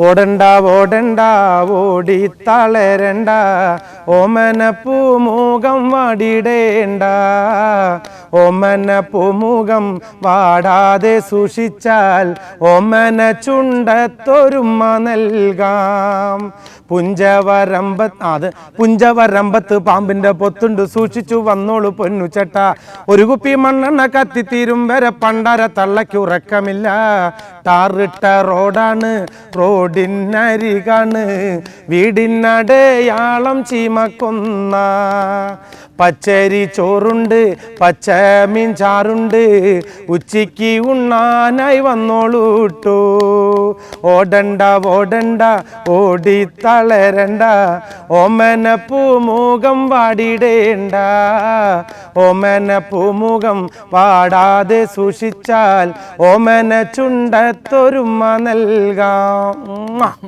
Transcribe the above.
ഓടണ്ട ഓടണ്ട ഓടി തളരണ്ട ഓമന പൂമുഖം വാടിടേണ്ട ഓമന പൂമുഖം വാടാതെ സൂക്ഷിച്ചാൽ ഓമന ചുണ്ടത്തൊരുമ നൽകാം. പുഞ്ചവരമ്പത്ത് പാമ്പിന്റെ പൊത്തുണ്ട്, സൂക്ഷിച്ചു വന്നോളൂ പൊന്നു ചേട്ട. ഒരു കുപ്പി മണ്ണെണ്ണ കത്തിത്തീരും വരെ പണ്ടര തള്ളയ്ക്ക് ഉറക്കമില്ല. ടാറിട്ട റോഡാണ്, റോഡിനരികാണ് വീടിനടയാളം ചീമക്കൊന്ന. പച്ചരി ചോറുണ്ട്, പച്ചമീൻ ചാറുണ്ട്, ഉച്ചയ്ക്ക് ഉണ്ണാനായി വന്നോളൂട്ടോ. ഓടണ്ട ഓടണ്ട ഓടി തളരണ്ട ഓമന പൂമുഖം വാടിടേണ്ട ഓമന പൂമുഖം വാടാതെ സൂക്ഷിച്ചാൽ ഓമന ചുണ്ടത്തൊരുമ നൽകാം.